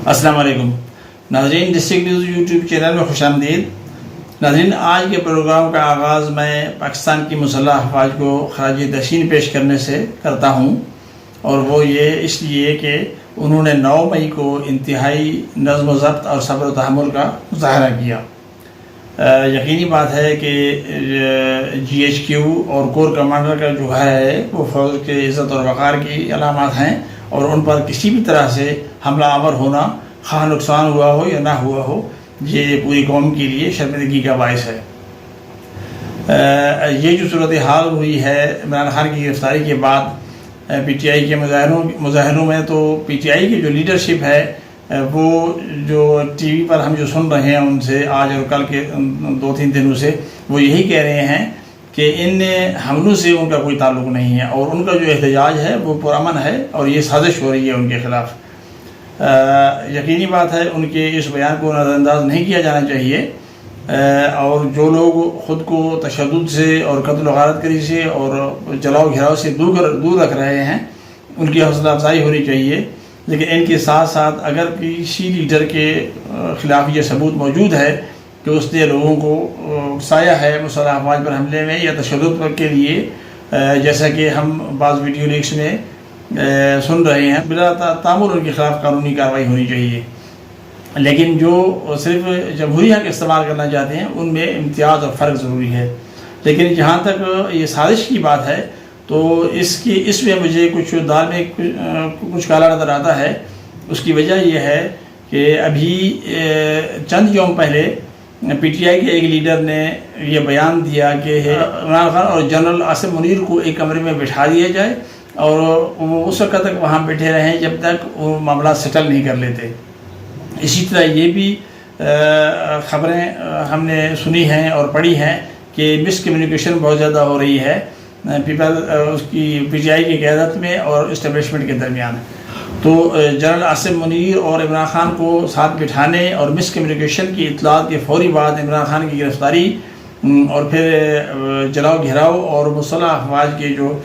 السلام علیکم ناظرین، ڈسٹرکٹ نیوز یوٹیوب چینل میں خوش آمدید۔ ناظرین، آج کے پروگرام کا آغاز میں پاکستان کی مسلح افواج کو خراج تحسین پیش کرنے سے کرتا ہوں، اور وہ یہ اس لیے کہ انہوں نے 9 مئی کو انتہائی نظم و ضبط اور صبر و تحمل کا مظاہرہ کیا۔ یقینی بات ہے کہ GHQ اور کور کمانڈر کا جو ہے وہ فوج کے عزت اور وقار کی علامات ہیں، اور ان پر کسی بھی طرح سے حملہ آور ہونا، خواہ نقصان ہوا ہو یا نہ ہوا ہو، یہ پوری قوم کے لیے شرمندگی کا باعث ہے۔ یہ جو صورتحال ہوئی ہے عمران خان کی گرفتاری کے بعد PTI کے مظاہروں میں، تو PTI کی جو لیڈرشپ ہے وہ جو ٹی وی پر ہم جو سن رہے ہیں ان سے آج اور کل کے 2-3 دنوں سے، وہ یہی کہہ رہے ہیں کہ ان حملوں سے ان کا کوئی تعلق نہیں ہے، اور ان کا جو احتجاج ہے وہ پرامن ہے، اور یہ سازش ہو رہی ہے ان کے خلاف۔ یقینی بات ہے ان کے اس بیان کو نظر انداز نہیں کیا جانا چاہیے، اور جو لوگ خود کو تشدد سے اور قتل و غارت گری سے اور جلاؤ گھراؤ سے دور رکھ رہے ہیں، ان کی حوصلہ افزائی ہونی چاہیے۔ لیکن ان کے ساتھ ساتھ اگر کسی لیڈر کے خلاف یہ ثبوت موجود ہے کہ اس نے لوگوں کو اکسایا ہے مسلح افواج پر حملے میں یا تشدد کے لیے، جیسا کہ ہم بعض ویڈیو لیکس میں سن رہے ہیں، بلا تعامل ان کے خلاف قانونی کارروائی ہونی چاہیے۔ لیکن جو صرف جمہوری حق استعمال کرنا چاہتے ہیں ان میں امتیاز اور فرق ضروری ہے۔ لیکن جہاں تک یہ سازش کی بات ہے تو اس میں مجھے کچھ دال میں کچھ کالا نظر آتا ہے۔ اس کی وجہ یہ ہے کہ ابھی چند یوم پہلے PTI کے ایک لیڈر نے یہ بیان دیا کہ عمران خان اور جنرل عاصم منیر کو ایک کمرے میں بٹھا دیا جائے، اور وہ اس وقت تک وہاں بیٹھے رہیں جب تک وہ معاملات سیٹل نہیں کر لیتے۔ اسی طرح یہ بھی خبریں ہم نے سنی ہیں اور پڑھی ہیں کہ مس کمیونیکیشن بہت زیادہ ہو رہی ہے اس کی PTI کی قیادت میں اور اسٹیبلشمنٹ کے درمیان۔ تو جنرل عاصم منیر اور عمران خان کو ساتھ بٹھانے اور مس کمیونیکیشن کی اطلاعات کے فوری بعد عمران خان کی گرفتاری اور پھر جلاؤ گھراؤ اور مسلح افواج کے جو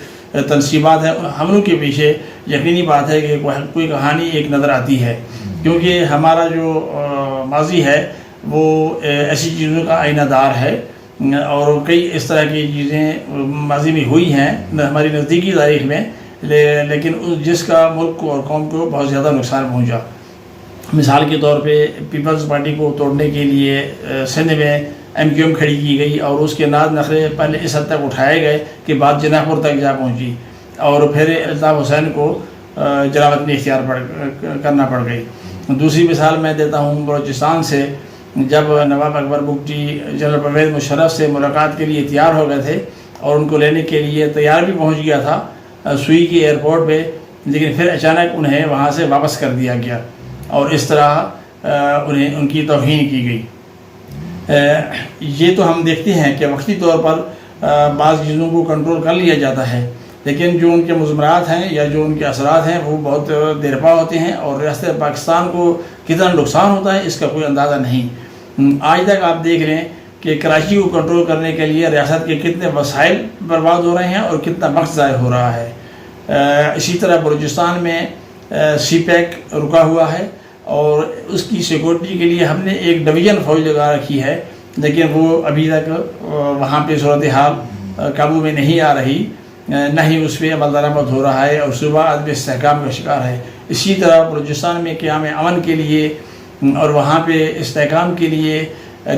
تنصیبات ہیں حملوں کے پیچھے یقینی بات ہے کہ کوئی کہانی ایک نظر آتی ہے، کیونکہ ہمارا جو ماضی ہے وہ ایسی چیزوں کا آئینہ دار ہے، اور کئی اس طرح کی چیزیں ماضی میں ہوئی ہیں ہماری نزدیکی تاریخ میں، لیکن جس کا ملک کو اور قوم کو بہت زیادہ نقصان پہنچا۔ مثال کے طور پہ پیپلز پارٹی کو توڑنے کے لیے سندھ میں MQM کھڑی کی گئی، اور اس کے ناز نخرے پہلے اس حد تک اٹھائے گئے کہ بات جناح پور تک جا پہنچی، اور پھر الطاف حسین کو جلاوطنی اختیار کرنا پڑ گئی۔ دوسری مثال میں دیتا ہوں بلوچستان سے، جب نواب اکبر بگٹی جنرل پرویز مشرف سے ملاقات کے لیے تیار ہو گئے تھے اور ان کو لینے کے لیے تیار بھی پہنچ گیا تھا سوئی کے ایئرپورٹ پہ، لیکن پھر اچانک انہیں وہاں سے واپس کر دیا گیا، اور اس طرح ان کی توہین کی گئی۔ یہ تو ہم دیکھتے ہیں کہ وقتی طور پر بعض چیزوں کو کنٹرول کر لیا جاتا ہے، لیکن جو ان کے مضمرات ہیں یا جو ان کے اثرات ہیں وہ بہت دیرپا ہوتے ہیں، اور ریاست پاکستان کو کتنا نقصان ہوتا ہے اس کا کوئی اندازہ نہیں۔ آج تک آپ دیکھ رہے ہیں کہ کراچی کو کنٹرول کرنے کے لیے ریاست کے کتنے وسائل برباد ہو رہے ہیں اور کتنا وقت ضائع ہو رہا ہے۔ اسی طرح بلوچستان میں CPEC رکا ہوا ہے، اور اس کی سیکورٹی کے لیے ہم نے ایک ڈویژن فوج لگا رکھی ہے، لیکن وہ ابھی تک وہاں پہ صورتحال قابو میں نہیں آ رہی، نہ ہی اس پہ عمل درآمد ہو رہا ہے، اور صوبہ عدم استحکام کا شکار ہے۔ اسی طرح بلوچستان میں قیام امن کے لیے اور وہاں پہ استحکام کے لیے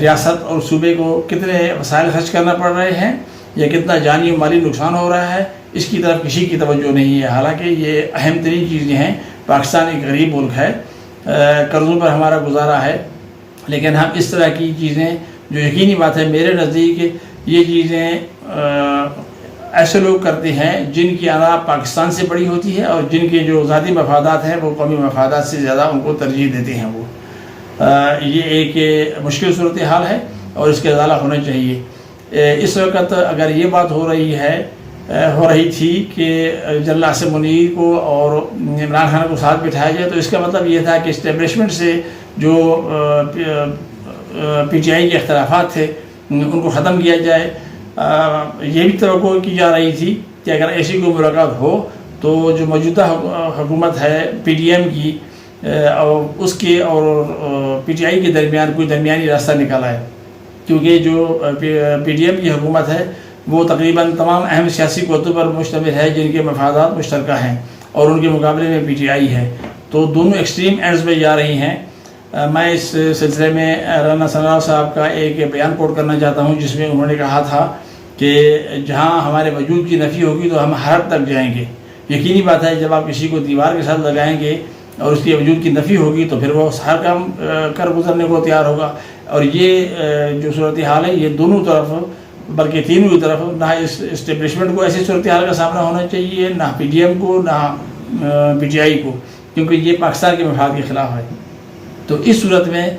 ریاست اور صوبے کو کتنے وسائل خرچ کرنا پڑ رہے ہیں یا کتنا جانی و مالی نقصان ہو رہا ہے، اس کی طرف کسی کی توجہ نہیں ہے۔ حالانکہ یہ اہم ترین چیزیں ہیں۔ پاکستان ایک غریب ملک ہے، قرضوں پر ہمارا گزارا ہے، لیکن ہم اس طرح کی چیزیں جو یقینی بات ہے میرے نزدیک یہ چیزیں ایسے لوگ کرتے ہیں جن کی انا پاکستان سے بڑی ہوتی ہے، اور جن کے جو ذاتی مفادات ہیں وہ قومی مفادات سے زیادہ ان کو ترجیح دیتے ہیں۔ وہ یہ ایک مشکل صورتحال ہے اور اس کے ازالہ ہونا چاہیے۔ اس وقت اگر یہ بات ہو رہی تھی کہ جنرل عاصم منیر کو اور عمران خان کو ساتھ بٹھایا جائے، تو اس کا مطلب یہ تھا کہ اسٹیبلشمنٹ سے جو PTI کے اختلافات تھے ان کو ختم کیا جائے۔ یہ بھی توقع کی جا رہی تھی کہ اگر ایسی کوئی ملاقات ہو تو جو موجودہ حکومت ہے PDM کی، اور اس کے اور پی ٹی آئی کے درمیان کوئی درمیانی راستہ نکالا ہے، کیونکہ جو پی ڈی ایم کی حکومت ہے وہ تقریباً تمام اہم سیاسی قوتوں پر مشتمل ہے جن کے مفادات مشترکہ ہیں، اور ان کے مقابلے میں پی ٹی آئی ہے، تو دونوں ایکسٹریم اینڈز پہ جا رہی ہیں۔ میں اس سلسلے میں رانا ثناء صاحب کا ایک بیان کوٹ کرنا چاہتا ہوں، جس میں انہوں نے کہا تھا کہ جہاں ہمارے وجود کی نفی ہوگی تو ہم ہر حد تک جائیں گے۔ یقینی بات ہے جب آپ کسی کو دیوار کے ساتھ لگائیں گے اور اس کی وجود کی نفی ہوگی تو پھر وہ ہر کام کر گزرنے کو تیار ہوگا، اور یہ جو صورتحال ہے یہ دونوں طرف بلکہ تینوں کی طرف، نہ اس اسٹیبلشمنٹ کو ایسی صورتحال کا سامنا ہونا چاہیے، نہ پی ڈی ایم کو، نہ پی ٹی آئی کو، کیونکہ یہ پاکستان کے مفاد کے خلاف ہے۔ تو اس صورت میں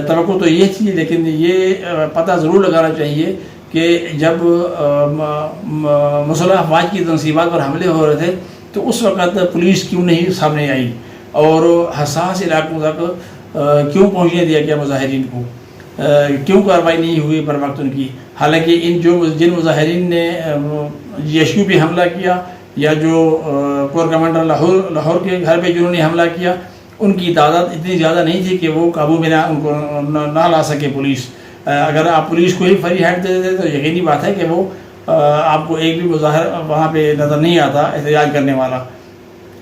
توقع تو یہ تھی، لیکن یہ پتہ ضرور لگانا چاہیے کہ جب مسلح افواج کی تنصیبات پر حملے ہو رہے تھے تو اس وقت پولیس کیوں نہیں سامنے آئی اور حساس علاقوں تک کیوں پہنچنے دیا گیا مظاہرین کو، کیوں کارروائی نہیں ہوئی پر وقت ان کی، حالانکہ جن مظاہرین نے جی ایس یو پہ حملہ کیا یا جو کور کمانڈر لاہور کے گھر پہ جنہوں نے حملہ کیا، ان کی تعداد اتنی زیادہ نہیں تھی کہ وہ قابو میں ان کو نہ لا سکے پولیس۔ اگر آپ پولیس کو ہی فری ہینڈ دے دیتے تو یقینی بات ہے کہ وہ آپ کو ایک بھی مظاہر وہاں پہ نظر نہیں آتا احتجاج کرنے والا۔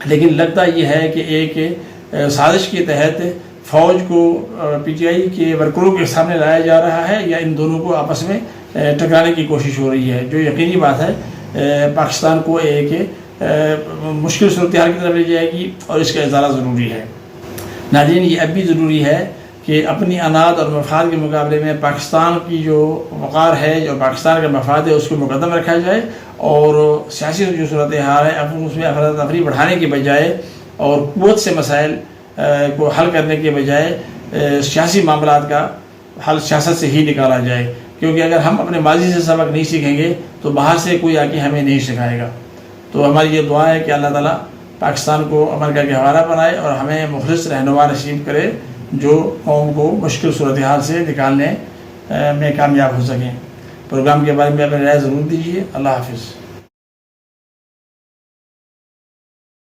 لیکن لگتا یہ ہے کہ ایک سازش کے تحت فوج کو پی ٹی آئی کے ورکروں کے سامنے لایا جا رہا ہے، یا ان دونوں کو آپس میں ٹکرانے کی کوشش ہو رہی ہے، جو یقینی بات ہے پاکستان کو ایک مشکل صورتحال کی طرف لے جائے گی، اور اس کا ازالہ ضروری ہے۔ ناظرین، یہ اب بھی ضروری ہے کہ اپنی اناد اور مفاد کے مقابلے میں پاکستان کی جو وقار ہے، جو پاکستان کا مفاد ہے، اس کو مقدم رکھا جائے، اور سیاسی جو صورتحال ہے اس میں افراتفری بڑھانے کے بجائے اور قوت سے مسائل کو حل کرنے کے بجائے سیاسی معاملات کا حل سیاست سے ہی نکالا جائے، کیونکہ اگر ہم اپنے ماضی سے سبق نہیں سیکھیں گے تو باہر سے کوئی آ کے ہمیں نہیں سکھائے گا۔ تو ہماری یہ دعا ہے کہ اللہ تعالیٰ پاکستان کو امن کا گہوارہ بنائے اور ہمیں مخلص رہنما نصیب کرے جو قوم کو مشکل صورتحال سے نکالنے میں کامیاب ہو سکیں۔ پروگرام کے بارے میں اپنی رائے ضرور دیجیے۔ اللہ حافظ۔